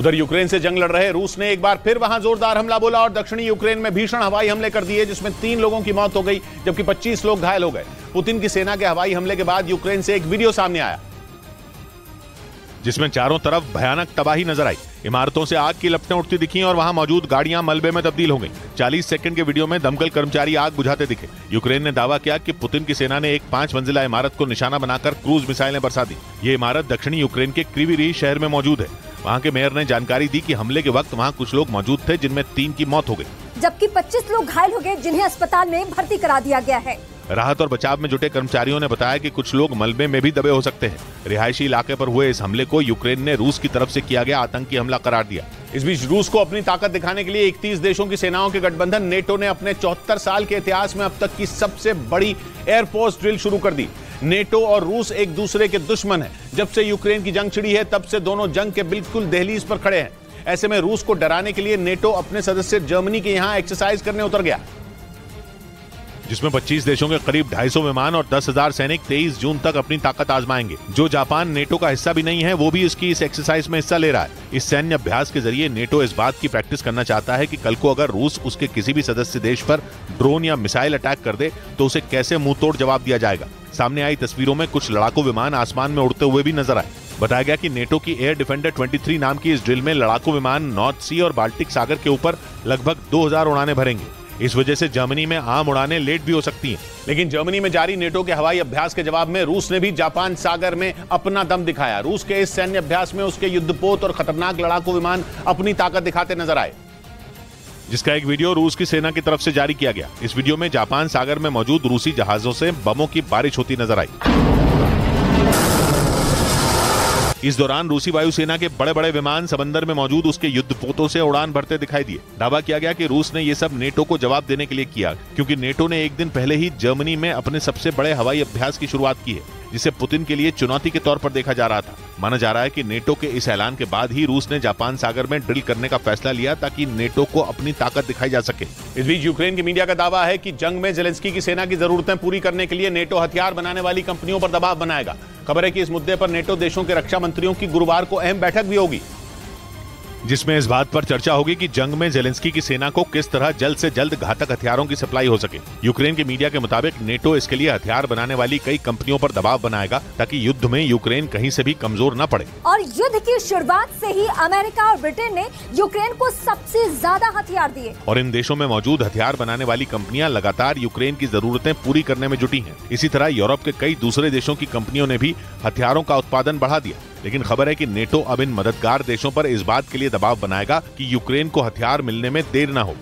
उधर यूक्रेन से जंग लड़ रहे रूस ने एक बार फिर वहां जोरदार हमला बोला और दक्षिणी यूक्रेन में भीषण हवाई हमले कर दिए, जिसमें 3 लोगों की मौत हो गई जबकि 25 लोग घायल हो गए। पुतिन की सेना के हवाई हमले के बाद यूक्रेन से एक वीडियो सामने आया जिसमें चारों तरफ भयानक तबाही नजर आई। इमारतों से आग की लपटें उठती दिखी और वहां मौजूद गाड़ियां मलबे में तब्दील हो गईं। 40 सेकंड के वीडियो में दमकल कर्मचारी आग बुझाते दिखे। यूक्रेन ने दावा किया कि पुतिन की सेना ने एक 5 मंजिला इमारत को निशाना बनाकर क्रूज मिसाइलें बरसा दी। ये इमारत दक्षिणी यूक्रेन के क्रीवी रीह शहर में मौजूद है। वहां के मेयर ने जानकारी दी कि हमले के वक्त वहां कुछ लोग मौजूद थे, जिनमें 3 की मौत हो गई जबकि 25 लोग घायल हो गए, जिन्हें अस्पताल में भर्ती करा दिया गया है। राहत और बचाव में जुटे कर्मचारियों ने बताया कि कुछ लोग मलबे में भी दबे हो सकते हैं। रिहायशी इलाके पर हुए इस हमले को यूक्रेन ने रूस की तरफ से किया गया आतंकी हमला करार दिया। इस बीच रूस को अपनी ताकत दिखाने के लिए 31 देशों की सेनाओं के गठबंधन नेटो ने अपने 74 साल के इतिहास में अब तक की सबसे बड़ी एयरफोर्स ड्रिल शुरू कर दी। नेटो और रूस एक दूसरे के दुश्मन हैं। जब से यूक्रेन की जंग छिड़ी है तब से दोनों जंग के बिल्कुल दहलीज पर खड़े हैं। ऐसे में रूस को डराने के लिए नेटो अपने सदस्य जर्मनी के यहां एक्सरसाइज करने उतर गया, जिसमें 25 देशों के करीब 250 विमान और 10,000 सैनिक 23 जून तक अपनी ताकत आजमाएंगे। जो जापान नेटो का हिस्सा भी नहीं है वो भी इसकी इस एक्सरसाइज में हिस्सा ले रहा है। इस सैन्य अभ्यास के जरिए नेटो इस बात की प्रैक्टिस करना चाहता है कि कल को अगर रूस उसके किसी भी सदस्य देश पर ड्रोन या मिसाइल अटैक कर दे तो उसे कैसे मुंहतोड़ जवाब दिया जाएगा। सामने आई तस्वीरों में कुछ लड़ाकू विमान आसमान में उड़ते हुए भी नजर आए। बताया गया कि नेटो की एयर डिफेंडर 23 नाम की इस ड्रिल में लड़ाकू विमान नॉर्थ सी और बाल्टिक सागर के ऊपर लगभग 2000 उड़ानें भरेंगे। इस वजह से जर्मनी में आम उड़ानें लेट भी हो सकती हैं। लेकिन जर्मनी में जारी नेटो के हवाई अभ्यास के जवाब में रूस ने भी जापान सागर में अपना दम दिखाया। रूस के इस सैन्य अभ्यास में उसके युद्धपोत और खतरनाक लड़ाकू विमान अपनी ताकत दिखाते नजर आए, जिसका एक वीडियो रूस की सेना की तरफ से जारी किया गया। इस वीडियो में जापान सागर में मौजूद रूसी जहाजों से बमों की बारिश होती नजर आई। इस दौरान रूसी वायुसेना के बड़े बड़े विमान समंदर में मौजूद उसके युद्धपोतों से उड़ान भरते दिखाई दिए। दावा किया गया कि रूस ने यह सब नेटो को जवाब देने के लिए किया, क्योंकि नेटो ने एक दिन पहले ही जर्मनी में अपने सबसे बड़े हवाई अभ्यास की शुरुआत की है, जिसे पुतिन के लिए चुनौती के तौर पर देखा जा रहा था। माना जा रहा है कि नेटो के इस ऐलान के बाद ही रूस ने जापान सागर में ड्रिल करने का फैसला लिया ताकि नेटो को अपनी ताकत दिखाई जा सके। इस बीच यूक्रेन की मीडिया का दावा है कि जंग में जेलेंस्की की सेना की जरूरतें पूरी करने के लिए नेटो हथियार बनाने वाली कंपनियों पर दबाव बनाएगा। खबर है कि इस मुद्दे पर नेटो देशों के रक्षा मंत्रियों की गुरुवार को अहम बैठक भी होगी, जिसमें इस बात पर चर्चा होगी कि जंग में जेलेंस्की की सेना को किस तरह जल्द से जल्द घातक हथियारों की सप्लाई हो सके। यूक्रेन के मीडिया के मुताबिक नेटो इसके लिए हथियार बनाने वाली कई कंपनियों पर दबाव बनाएगा ताकि युद्ध में यूक्रेन कहीं से भी कमजोर न पड़े। और युद्ध की शुरुआत से ही अमेरिका और ब्रिटेन ने यूक्रेन को सबसे ज्यादा हथियार दिए और इन देशों में मौजूद हथियार बनाने वाली कंपनियां लगातार यूक्रेन की जरूरतें पूरी करने में जुटी हैं। इसी तरह यूरोप के कई दूसरे देशों की कंपनियों ने भी हथियारों का उत्पादन बढ़ा दिया। लेकिन खबर है कि नेटो अब इन मददगार देशों पर इस बात के लिए दबाव बनाएगा कि यूक्रेन को हथियार मिलने में देर न हो।